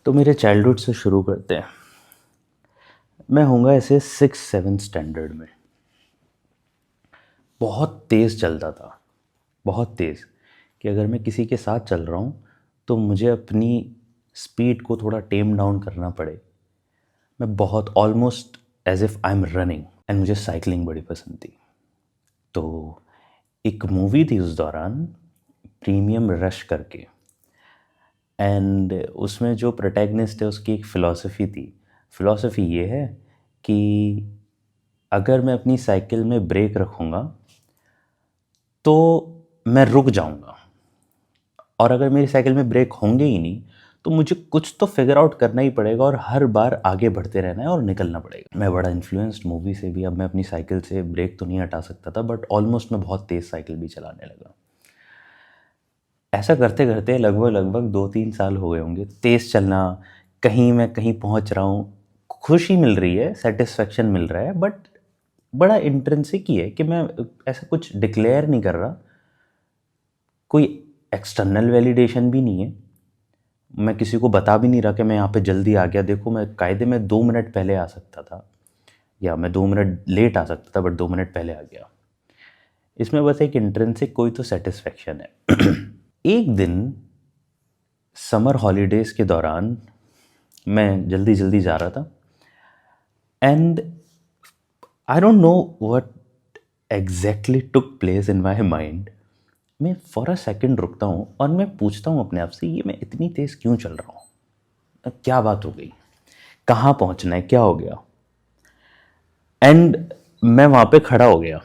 तो मेरे चाइल्डहुड से शुरू करते हैं। मैं होऊंगा ऐसे 6-7 स्टैंडर्ड में। बहुत तेज़ चलता था, बहुत तेज़, कि अगर मैं किसी के साथ चल रहा हूँ तो मुझे अपनी स्पीड को थोड़ा टेम डाउन करना पड़े। मैं बहुत almost as if I am running. And मुझे साइकिलिंग बड़ी पसंद थी। तो एक मूवी थी उस दौरान, प्रीमियम रश करके। एंड उसमें जो प्रोटैगनिस्ट है उसकी एक फ़िलॉसफी थी। फ़िलॉसफी ये है कि अगर मैं अपनी साइकिल में ब्रेक रखूँगा तो मैं रुक जाऊँगा, और अगर मेरी साइकिल में ब्रेक होंगे ही नहीं तो मुझे कुछ तो फिगर आउट करना ही पड़ेगा और हर बार आगे बढ़ते रहना है और निकलना पड़ेगा। मैं बड़ा इन्फ्लुएंस्ड मूवी से भी। अब मैं अपनी साइकिल से ब्रेक तो नहीं हटा सकता था, बट ऑलमोस्ट मैं बहुत तेज़ साइकिल भी चलाने लगा। ऐसा करते करते लगभग लगभग 2-3 साल हो गए होंगे। तेज़ चलना, कहीं मैं कहीं पहुंच रहा हूँ, खुशी मिल रही है, सेटिस्फेक्शन मिल रहा है, बट बड़ा इंट्रिंसिक ही है कि मैं ऐसा कुछ डिक्लेयर नहीं कर रहा। कोई एक्सटर्नल वैलिडेशन भी नहीं है। मैं किसी को बता भी नहीं रहा कि मैं यहाँ पे जल्दी आ गया, देखो मैं कायदे में 2 मिनट पहले आ सकता था, या मैं 2 मिनट लेट आ सकता था, बट 2 मिनट पहले आ गया। इसमें बस एक इंट्रिंसिक कोई तो सेटिस्फेक्शन है। एक दिन समर हॉलीडेज़ के दौरान मैं जल्दी जल्दी जा रहा था, and I don't know what exactly took place in my mind. मैं फॉर अ सेकेंड रुकता हूँ और मैं पूछता हूँ अपने आप से, ये मैं इतनी तेज़ क्यों चल रहा हूँ? क्या बात हो गई? कहाँ पहुँचना है? क्या हो गया? एंड मैं वहाँ पे खड़ा हो गया।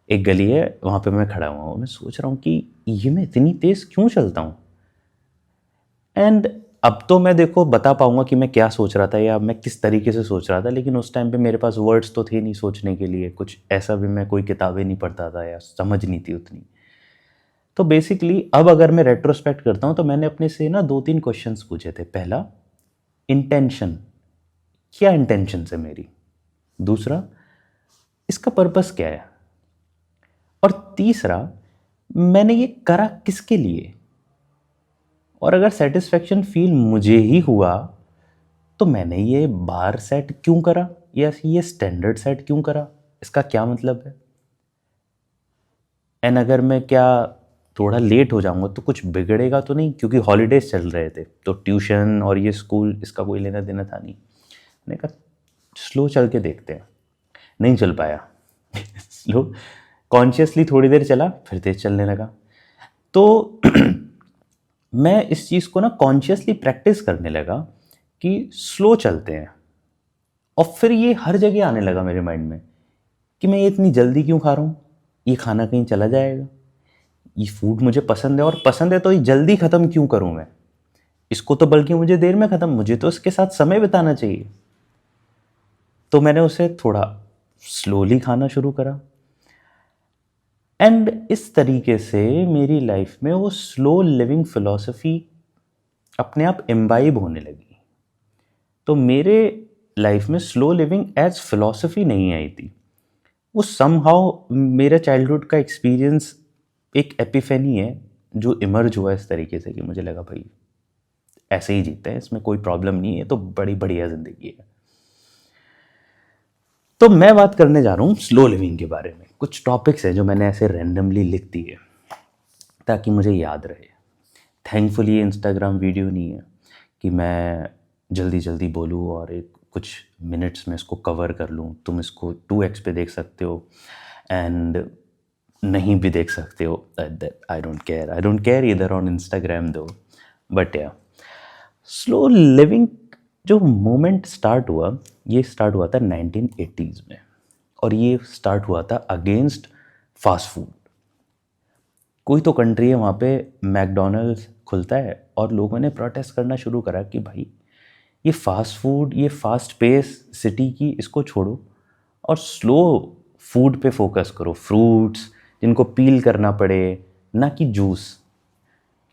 एक गली है, वहाँ पे मैं खड़ा हुआ हूँ। मैं सोच रहा हूँ कि ये मैं इतनी तेज़ क्यों चलता हूँ? एंड अब तो मैं देखो बता पाऊंगा कि मैं क्या सोच रहा था या मैं किस तरीके से सोच रहा था, लेकिन उस टाइम पे मेरे पास वर्ड्स तो थे नहीं सोचने के लिए कुछ ऐसा भी। मैं कोई किताबें नहीं पढ़ता था या समझ नहीं थी उतनी। तो बेसिकली अब अगर मैं रेट्रोस्पेक्ट करता हूँ तो मैंने अपने से ना 2-3 क्वेश्चंस पूछे थे। पहला, इंटेंशन, क्या इंटेंशन है मेरी? दूसरा, इसका पर्पस क्या है? और तीसरा, मैंने ये करा किसके लिए? और अगर सेटिस्फेक्शन फील मुझे ही हुआ तो मैंने ये बार सेट क्यों करा, या ये स्टैंडर्ड सेट क्यों करा? इसका क्या मतलब है? एंड अगर मैं क्या थोड़ा लेट हो जाऊंगा तो कुछ बिगड़ेगा तो नहीं? क्योंकि हॉलीडेज चल रहे थे तो ट्यूशन और ये स्कूल, इसका कोई लेना देना था नहीं। मैंने कहा स्लो चल के देखते हैं। नहीं चल पाया। स्लो कॉन्शियसली थोड़ी देर चला, फिर तेज चलने लगा। तो मैं इस चीज़ को ना कॉन्शियसली प्रैक्टिस करने लगा कि स्लो चलते हैं। और फिर ये हर जगह आने लगा मेरे माइंड में कि मैं ये इतनी जल्दी क्यों खा रहा हूँ? ये खाना कहीं चला जाएगा? ये फूड मुझे पसंद है, और पसंद है तो ये जल्दी ख़त्म क्यों करूँ मैं? इसको तो बल्कि मुझे देर में ख़त्म, मुझे तो इसके साथ समय बिताना चाहिए। तो मैंने उसे थोड़ा स्लोली खाना शुरू करा। एंड इस तरीके से मेरी लाइफ में वो स्लो लिविंग फिलॉसफी अपने आप इम्बाइब होने लगी। तो मेरे लाइफ में स्लो लिविंग एज फिलॉसफी नहीं आई थी। वो समहाउ मेरे चाइल्डहुड का एक्सपीरियंस एक एपिफेनी है जो इमर्ज हुआ इस तरीके से कि मुझे लगा भाई ऐसे ही जीते हैं, इसमें कोई प्रॉब्लम नहीं है, तो बड़ी बढ़िया ज़िंदगी है। तो मैं बात करने जा रहा हूँ स्लो लिविंग के बारे में। कुछ टॉपिक्स हैं जो मैंने ऐसे रैंडमली लिख दिए ताकि मुझे याद रहे। थैंकफुली ये इंस्टाग्राम वीडियो नहीं है कि मैं जल्दी जल्दी बोलूँ और एक कुछ मिनट्स में इसको कवर कर लूँ। तुम इसको 2x पे देख सकते हो एंड नहीं भी देख सकते हो। आई डोंट केयर इधर ऑन इंस्टाग्राम दो। बट या स्लो लिविंग जो मोमेंट स्टार्ट हुआ, ये स्टार्ट हुआ था 1980s में, और ये स्टार्ट हुआ था अगेंस्ट फास्ट फूड। कोई तो कंट्री है वहाँ पे मैकडोनल्ड्स खुलता है और लोगों ने प्रोटेस्ट करना शुरू करा कि भाई ये फास्ट फूड, ये फास्ट पेस सिटी की, इसको छोड़ो और स्लो फूड पे फोकस करो। फ्रूट्स जिनको पील करना पड़े, ना कि जूस।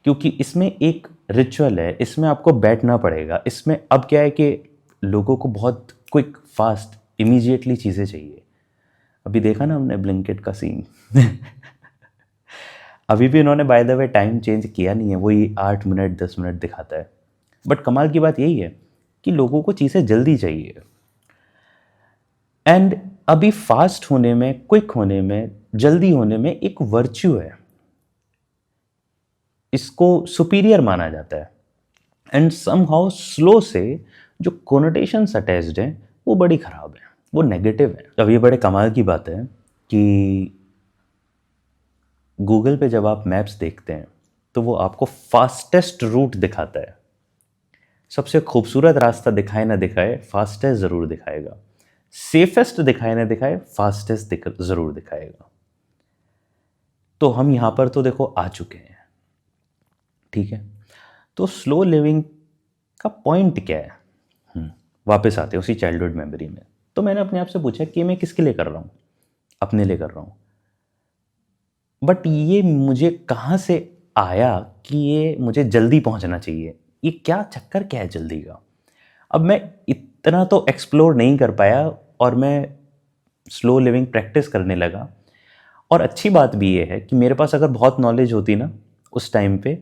क्योंकि इसमें एक रिचुअल है, इसमें आपको बैठना पड़ेगा। इसमें अब क्या है कि लोगों को बहुत क्विक फास्ट इमीजिएटली चीज़ें चाहिए। अभी देखा ना हमने ब्लिंकिट का सीन। अभी भी उन्होंने by the way time change किया नहीं है, वही 8 मिनट 10 मिनट दिखाता है। बट कमाल की बात यही है कि लोगों को चीज़ें जल्दी चाहिए। एंड अभी फास्ट होने में, क्विक होने में, जल्दी होने में एक वर्च्यू है, इसको सुपीरियर माना जाता है। एंड समहाउ स्लो से जो कोनोटेशंस अटैच्ड हैं वो बड़ी ख़राब है, वो नेगेटिव है। अब ये बड़े कमाल की बात है कि गूगल पे जब आप मैप्स देखते हैं तो वो आपको फास्टेस्ट रूट दिखाता है। सबसे खूबसूरत रास्ता दिखाए ना दिखाए, फास्टेस्ट ज़रूर दिखाएगा। सेफेस्ट दिखाए ना दिखाए, फास्टेस्ट ज़रूर दिखाएगा। तो हम यहाँ पर तो देखो आ चुके हैं, ठीक है। तो स्लो लिविंग का पॉइंट क्या है? वापस आते हैं उसी चाइल्डहुड मेमोरी में। तो मैंने अपने आप से पूछा कि मैं किसके लिए कर रहा हूँ? अपने लिए कर रहा हूँ। बट ये मुझे कहाँ से आया कि ये मुझे जल्दी पहुँचना चाहिए? ये क्या चक्कर, क्या है जल्दी का? अब मैं इतना तो एक्सप्लोर नहीं कर पाया और मैं स्लो लिविंग प्रैक्टिस करने लगा। और अच्छी बात भी ये है कि मेरे पास अगर बहुत नॉलेज होती ना उस टाइम पे,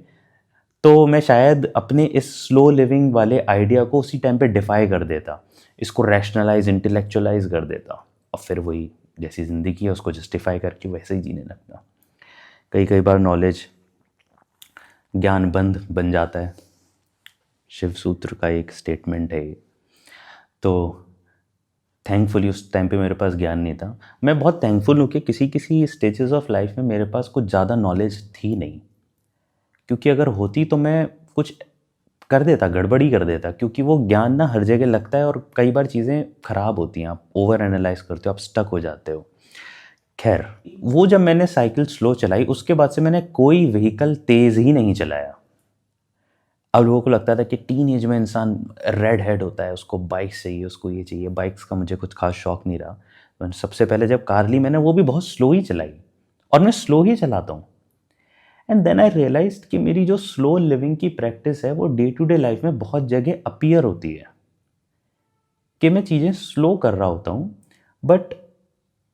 तो मैं शायद अपने इस स्लो लिविंग वाले आइडिया को उसी टाइम पे डिफाई कर देता, इसको रैशनलाइज, इंटेलेक्चुअलाइज कर देता, और फिर वही जैसी ज़िंदगी है उसको जस्टिफाई करके वैसे ही जीने लगता। कई बार नॉलेज ज्ञान बंध बन जाता है, शिव सूत्र का एक स्टेटमेंट है ये। तो थैंकफुली उस टाइम पे मेरे पास ज्ञान नहीं था। मैं बहुत थैंकफुल हूँ कि किसी स्टेजेस ऑफ लाइफ में मेरे पास कुछ ज़्यादा नॉलेज थी नहीं, क्योंकि अगर होती तो मैं कुछ कर देता, गड़बड़ी कर देता, क्योंकि वो ज्ञान ना हर जगह लगता है और कई बार चीज़ें ख़राब होती हैं, आप ओवर एनालाइज करते हो, आप स्टक हो जाते हो। खैर, वो जब मैंने साइकिल स्लो चलाई उसके बाद से मैंने कोई व्हीकल तेज़ ही नहीं चलाया। अब लोगों को लगता था कि टीन एज में इंसान रेड हेड होता है, उसको बाइक्स चाहिए, उसको ये चाहिए। बाइक्स का मुझे कुछ खास शौक नहीं रहा। मैंने सबसे पहले जब कार ली मैंने वो भी बहुत स्लो ही चलाई, और मैं स्लो ही चलाता हूँ। एंड देन आई रियलाइज्ड कि मेरी जो स्लो लिविंग की प्रैक्टिस है वो डे टू डे लाइफ में बहुत जगह अपीयर होती है, कि मैं चीज़ें स्लो कर रहा होता हूँ बट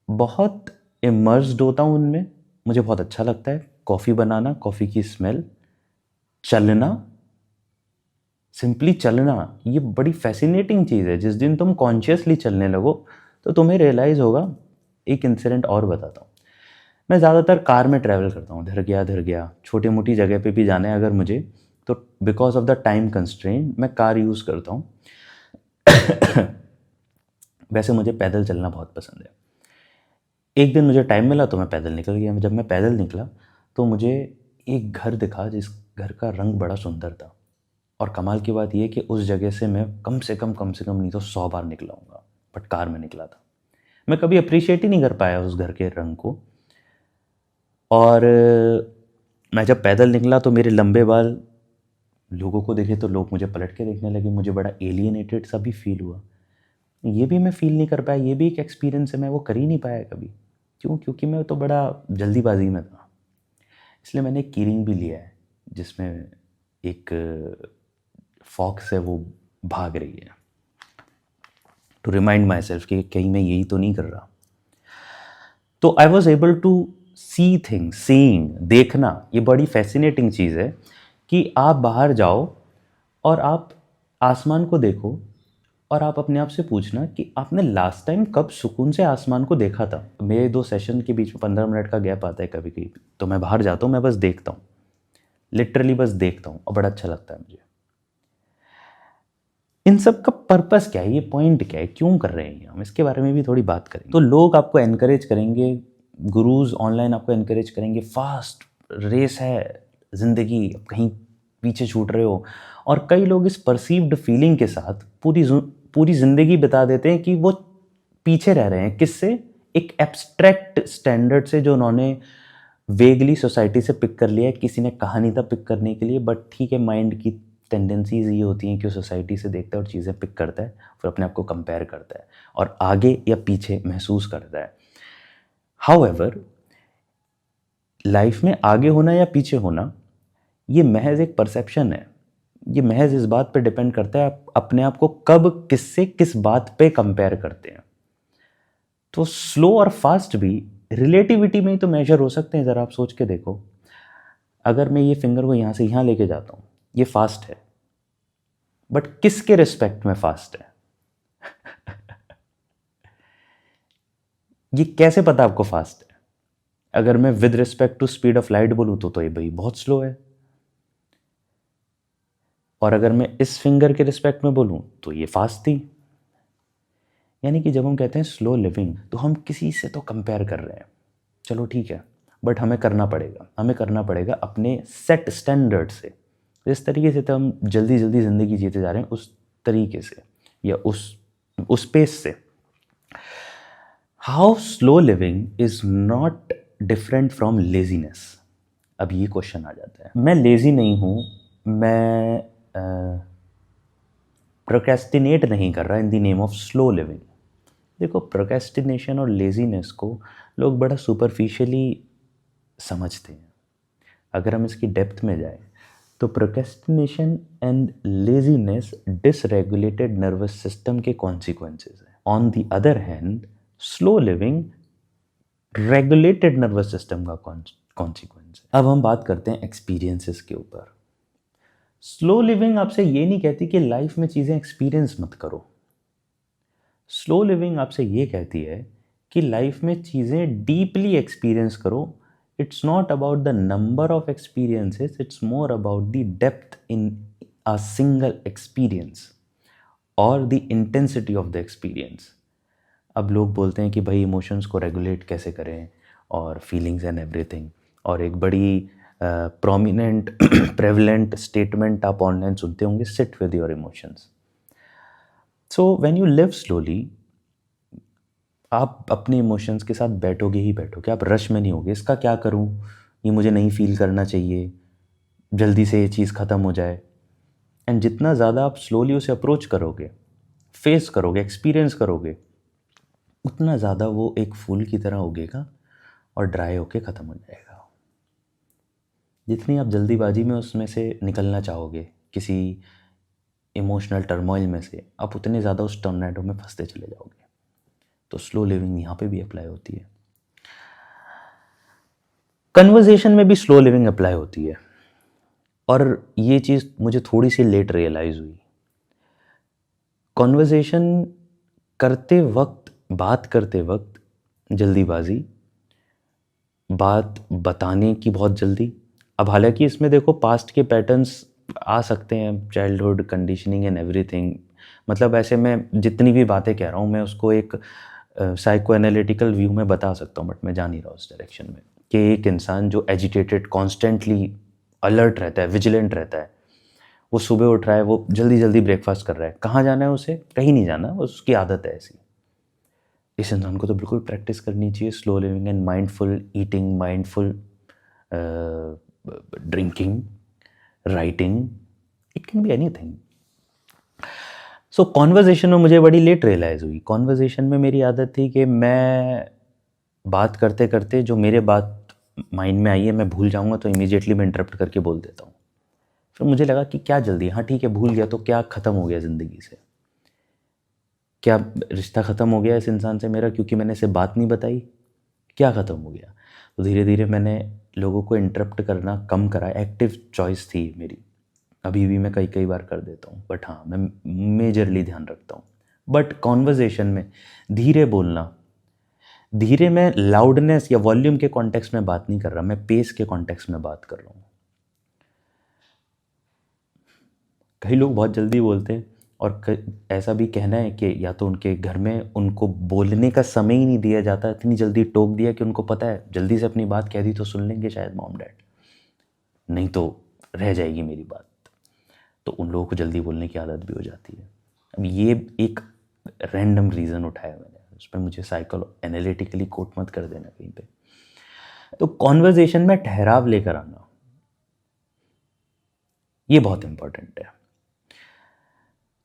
बहुत इमर्स्ड होता हूँ उनमें। मुझे बहुत अच्छा लगता है कॉफ़ी बनाना, कॉफ़ी की स्मेल, चलना, सिंपली चलना। ये बड़ी फैसिनेटिंग चीज़ है। जिस दिन तुम कॉन्शियसली चलने लगो तो तुम्हें रियलाइज़ होगा। एक इंसिडेंट और बताता हूँ। मैं ज़्यादातर कार में ट्रैवल करता हूँ, धर गया छोटी मोटी जगह पे भी जाना है अगर मुझे, तो because of the time constraint मैं कार यूज़ करता हूँ। वैसे मुझे पैदल चलना बहुत पसंद है। एक दिन मुझे टाइम मिला तो मैं पैदल निकल गया। जब मैं पैदल निकला तो मुझे एक घर दिखा जिस घर का रंग बड़ा सुंदर था। और कमाल की बात यह कि उस जगह से मैं कम से कम नहीं तो 100 बार निकला हूँगा, बट कार में निकला था। मैं कभी अप्रिशिएट ही नहीं कर पाया उस घर के रंग को। और मैं जब पैदल निकला तो मेरे लंबे बाल लोगों को देखे तो लोग मुझे पलट के देखने लगे। मुझे बड़ा एलियनेटेड सा भी फील हुआ। ये भी मैं फील नहीं कर पाया, ये भी एक एक्सपीरियंस है, मैं वो कर ही नहीं पाया कभी। क्यों? क्योंकि मैं तो बड़ा जल्दीबाजी में था। इसलिए मैंने एक कीरिंग भी लिया है जिसमें एक फॉक्स है, वो भाग रही है, टू रिमाइंड माई सेल्फ कि कहीं मैं यही तो नहीं कर रहा। तो I was able to see things, seeing, देखना। ये बड़ी फैसिनेटिंग चीज़ है कि आप बाहर जाओ और आप आसमान को देखो और आप अपने आप से पूछना कि आपने लास्ट टाइम कब सुकून से आसमान को देखा था। मेरे 2 सेशन के बीच में 15 मिनट का गैप आता है कभी कभी, तो मैं बाहर जाता हूँ, मैं बस देखता हूँ, लिटरली बस देखता हूँ, और बड़ा अच्छा लगता है मुझे। इन सब का पर्पस क्या है, ये पॉइंट क्या है, क्यों कर रहे हैं हम, इसके बारे में भी थोड़ी बात करेंगे। तो लोग आपको एनकरेज करेंगे, गुरुज ऑनलाइन आपको एनकरेज करेंगे, फास्ट रेस है ज़िंदगी, कहीं पीछे छूट रहे हो। और कई लोग इस परसीव्ड फीलिंग के साथ पूरी ज़िंदगी बिता देते हैं कि वो पीछे रह रहे हैं। किससे? एक एब्स्ट्रैक्ट स्टैंडर्ड से जो उन्होंने वेगली सोसाइटी से पिक कर लिया है। किसी ने कहा नहीं था पिक करने के लिए, बट ठीक है, माइंड की टेंडेंसीज ये होती हैं कि वो सोसाइटी से देखता है और चीज़ें पिक करता है, फिर अपने आप को कंपेयर करता है और आगे या पीछे महसूस करता है। हाउएवर, लाइफ में आगे होना या पीछे होना ये महज एक परसेप्शन है। ये महज इस बात पे डिपेंड करता है आप अपने आप को कब किससे किस बात पे कंपेयर करते हैं। तो स्लो और फास्ट भी रिलेटिविटी में ही तो मेजर हो सकते हैं। ज़रा आप सोच के देखो, अगर मैं ये फिंगर को यहाँ से यहाँ लेके जाता हूँ, ये फास्ट है, बट किसके रिस्पेक्ट में फास्ट है? ये कैसे पता आपको फास्ट है? अगर मैं with respect to speed of light बोलूं तो ये भाई बहुत स्लो है, और अगर मैं इस फिंगर के रिस्पेक्ट में बोलूं तो ये फास्ट थी। यानी कि जब हम कहते हैं स्लो लिविंग तो हम किसी से तो कंपेयर कर रहे हैं, चलो ठीक है, बट हमें करना पड़ेगा अपने सेट स्टैंडर्ड से। जिस तरीके से तो हम जल्दी जल्दी ज़िंदगी जीते जा रहे हैं उस तरीके से, या उस पेस से। How slow living is not different from laziness. अब ये क्वेश्चन आ जाता है, मैं लेज़ी नहीं हूँ, मैं प्रोक्रेस्टिनेट नहीं कर रहा in the name of slow living. देखो, प्रोक्रेस्टिनेशन और लेज़ीनेस को लोग बड़ा सुपरफिशियली समझते हैं। अगर हम इसकी डेप्थ में जाएं तो procrastination and laziness dysregulated nervous system के कॉन्सिक्वेंसेस हैं। On the other hand slow living regulated nervous system का कॉन्सिक्वेंस है। अब हम बात करते हैं एक्सपीरियंसेस के ऊपर। स्लो लिविंग आपसे ये नहीं कहती कि लाइफ में चीज़ें एक्सपीरियंस मत करो। स्लो लिविंग आपसे ये कहती है कि लाइफ में चीज़ें डीपली एक्सपीरियंस करो। It's not about the number of experiences, it's more about the depth in a single experience और the intensity of the experience. अब लोग बोलते हैं कि भाई इमोशंस को रेगुलेट कैसे करें और फीलिंग्स एंड एवरीथिंग, और एक बड़ी प्रोमिनेंट प्रेवलेंट स्टेटमेंट आप ऑनलाइन सुनते होंगे, sit with your emotions. So when you live slowly, आप अपने इमोशंस के साथ बैठोगे ही बैठोगे, आप रश में नहीं होगे। इसका क्या करूं, ये मुझे नहीं फील करना चाहिए, जल्दी से ये चीज़ ख़त्म हो जाए। एंड जितना ज़्यादा आप स्लोली उसे अप्रोच करोगे, फेस करोगे, एक्सपीरियंस करोगे, उतना ज़्यादा वो एक फूल की तरह उगेगा और ड्राई होके ख़त्म हो जाएगा। जितनी आप जल्दीबाजी में उसमें से निकलना चाहोगे, किसी इमोशनल टर्मोइल में से, आप उतने ज़्यादा उस टॉर्नेडो में फंसते चले जाओगे। तो स्लो लिविंग यहाँ पे भी अप्लाई होती है। कन्वर्सेशन में भी स्लो लिविंग अप्लाई होती है, और ये चीज़ मुझे थोड़ी सी लेट रियलाइज़ हुई। कन्वर्सेशन करते वक्त, बात करते वक्त जल्दीबाजी, बात बताने की बहुत जल्दी। अब हालांकि इसमें देखो पास्ट के पैटर्न्स आ सकते हैं, चाइल्डहुड कंडीशनिंग एंड एवरीथिंग। मतलब ऐसे मैं जितनी भी बातें कह रहा हूँ मैं उसको एक साइको एनालिटिकल व्यू में बता सकता हूँ, बट मैं जा नहीं रहा उस डायरेक्शन में। कि एक इंसान जो एजिटेटेड, कॉन्स्टेंटली अलर्ट रहता है, विजिलेंट रहता है, वो सुबह उठ रहा है, वो जल्दी जल्दी ब्रेकफास्ट कर रहा है, कहाँ जाना है उसे, कहीं नहीं जाना, उसकी आदत है ऐसी। इस इंसान को तो बिल्कुल प्रैक्टिस करनी चाहिए slow living and mindful eating, mindful drinking, writing, it can be anything. So conversation में मुझे बड़ी लेट रियलाइज़ हुई। कॉन्वर्जेशन में मेरी आदत थी कि मैं बात करते करते जो मेरे बात माइंड में आई है मैं भूल जाऊंगा, तो इमीडिएटली मैं इंटरप्ट करके बोल देता हूँ। फिर मुझे लगा कि क्या जल्दी, हाँ ठीक है भूल गया तो क्या ख़त्म हो गया ज़िंदगी से, क्या रिश्ता ख़त्म हो गया इस इंसान से मेरा क्योंकि मैंने इसे बात नहीं बताई, क्या ख़त्म हो गया। तो धीरे धीरे मैंने लोगों को इंटरप्ट करना कम करा। एक्टिव चॉइस थी मेरी, अभी भी मैं कई कई बार कर देता हूँ, बट हाँ मैं मेजरली ध्यान रखता हूँ। बट कॉन्वर्जेशन में धीरे बोलना, धीरे, मैं लाउडनेस या वॉल्यूम के कॉन्टेक्स्ट में बात नहीं कर रहा, मैं पेस के कॉन्टेक्स्ट में बात कर रहा हूँ। कई लोग बहुत जल्दी बोलते हैं, और ऐसा भी कहना है कि या तो उनके घर में उनको बोलने का समय ही नहीं दिया जाता, इतनी जल्दी टोक दिया कि उनको पता है जल्दी से अपनी बात कह दी तो सुन लेंगे शायद मॉम डैड, नहीं तो रह जाएगी मेरी बात। तो उन लोगों को जल्दी बोलने की आदत भी हो जाती है। अब ये एक रैंडम रीज़न उठाया मैंने, उस पर मुझे साइको एनालिटिकली कोट मत कर देना कहीं पे। तो कॉन्वर्जेशन में ठहराव लेकर आना, ये बहुत इंपॉर्टेंट है।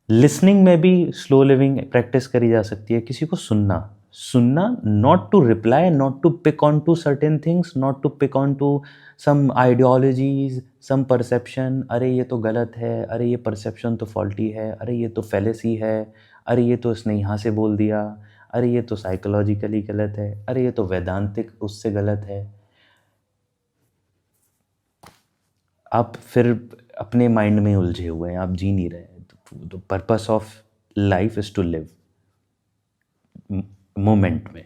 लिसनिंग में भी स्लो लिविंग प्रैक्टिस करी जा सकती है। किसी को सुनना, सुनना, not to reply, not to pick on to certain things, not to pick on to some ideologies, some perception, अरे ये तो गलत है, अरे ये परसेप्शन तो फॉल्टी है, अरे ये तो फेलेसी है, अरे ये तो इसने यहाँ से बोल दिया, अरे ये तो साइकोलॉजिकली गलत है, अरे ये तो वैदांतिक उससे गलत है। आप फिर अपने माइंड में उलझे हुए हैं, आप जी नहीं रहे हैं। The purpose of life is to live moment में,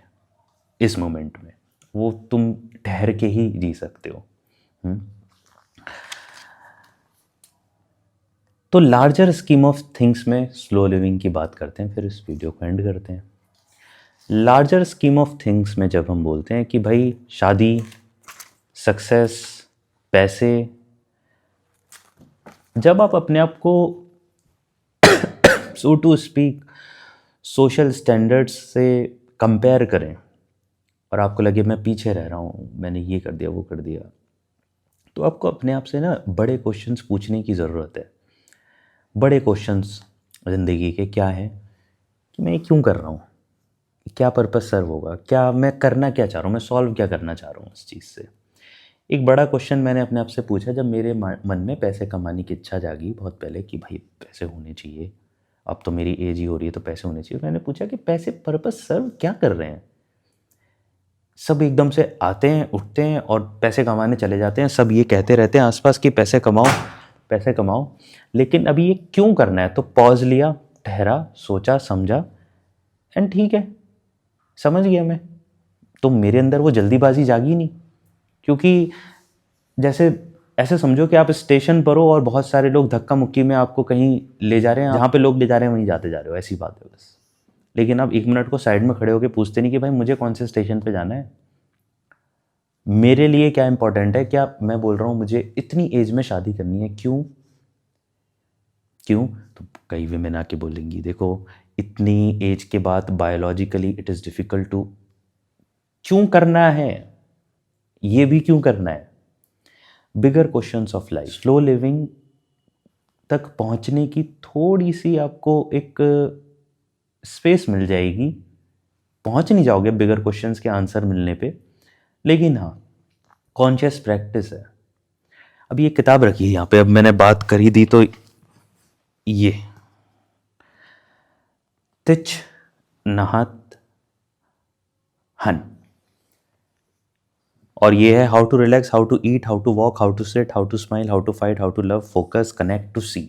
इस मोमेंट में, वो तुम ठहर के ही जी सकते हो। तो लार्जर स्कीम ऑफ थिंग्स में स्लो लिविंग की बात करते हैं, फिर इस वीडियो को एंड करते हैं। लार्जर स्कीम ऑफ थिंग्स में जब हम बोलते हैं कि भाई शादी, सक्सेस, पैसे, जब आप अपने आप को सो टू स्पीक सोशल स्टैंडर्ड्स से कंपेयर करें और आपको लगे मैं पीछे रह रहा हूँ, मैंने ये कर दिया वो कर दिया, तो आपको अपने आप से ना बड़े क्वेश्चंस पूछने की ज़रूरत है। बड़े क्वेश्चंस ज़िंदगी के क्या है कि मैं ये क्यों कर रहा हूँ, क्या पर्पस सर्व होगा, क्या मैं करना क्या चाह रहा हूँ, मैं सॉल्व क्या करना चाह रहा हूँ इस चीज़ से। एक बड़ा क्वेश्चन मैंने अपने आप से पूछा जब मेरे मन में पैसे कमाने की इच्छा जागी बहुत पहले कि भाई पैसे होने चाहिए, अब तो मेरी एज ही हो रही है तो पैसे होने चाहिए। मैंने पूछा कि पैसे पर्पस सर्व क्या कर रहे हैं। सब एकदम से आते हैं, उठते हैं और पैसे कमाने चले जाते हैं, सब ये कहते रहते हैं आसपास कि पैसे कमाओ पैसे कमाओ, लेकिन अभी ये क्यों करना है। तो पॉज लिया, ठहरा, सोचा, समझा, एंड ठीक है, समझ गया मैं। तो मेरे अंदर वो जल्दीबाजी जागी नहीं, क्योंकि जैसे ऐसे समझो कि आप स्टेशन पर हो और बहुत सारे लोग धक्का मुक्की में आपको कहीं ले जा रहे हैं, जहाँ पे लोग ले जा रहे हैं वहीं जाते जा रहे हो, ऐसी बात है बस। लेकिन आप 1 मिनट को साइड में खड़े होकर पूछते नहीं कि भाई मुझे कौन से स्टेशन पे जाना है, मेरे लिए क्या इंपॉर्टेंट है। क्या मैं बोल रहा हूँ मुझे इतनी एज में शादी करनी है, क्यों क्यों। तो कई विमेन आके बोलेंगी देखो इतनी एज के बाद biologically it is difficult to, क्यों करना है, ये भी क्यों करना है। Bigger questions of life, slow living तक पहुंचने की थोड़ी सी आपको एक स्पेस मिल जाएगी। पहुंच नहीं जाओगे बिगर क्वेश्चंस के आंसर मिलने पे, लेकिन हाँ कॉन्शियस प्रैक्टिस है। अब ये किताब रखी है यहाँ पे, अब मैंने बात करी दी तो ये तिच नहात हन, और ये है how to relax, how to eat, how to walk, how to sit, how to smile, how to fight, how to love, focus, connect, to see.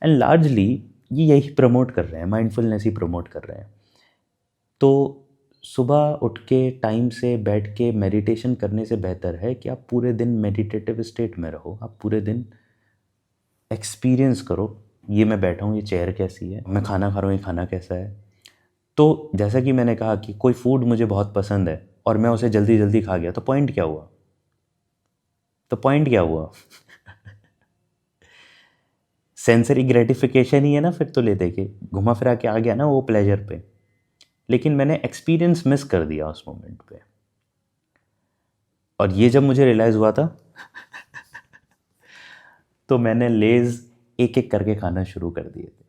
And largely ये यही प्रमोट कर रहे हैं, माइंडफुलनेस ही प्रमोट कर रहे हैं। तो सुबह उठ के टाइम से बैठ के मेडिटेशन करने से बेहतर है कि आप पूरे दिन मेडिटेटिव स्टेट में रहो, आप पूरे दिन एक्सपीरियंस करो, ये मैं बैठा हूँ, ये चेयर कैसी है, मैं खाना खा रहा हूँ, ये खाना कैसा है। तो जैसा कि मैंने कहा कि कोई फूड मुझे बहुत पसंद है और मैं उसे जल्दी जल्दी खा गया, तो पॉइंट क्या हुआ, तो पॉइंट क्या हुआ सेंसरी ग्रेटिफिकेशन ही है ना फिर तो, ले दे के घुमा फिरा के आ गया ना वो प्लेजर पे, लेकिन मैंने एक्सपीरियंस मिस कर दिया उस मोमेंट पे। और ये जब मुझे रियलाइज़ हुआ था तो मैंने लेज़ एक एक करके खाना शुरू कर दिए थे।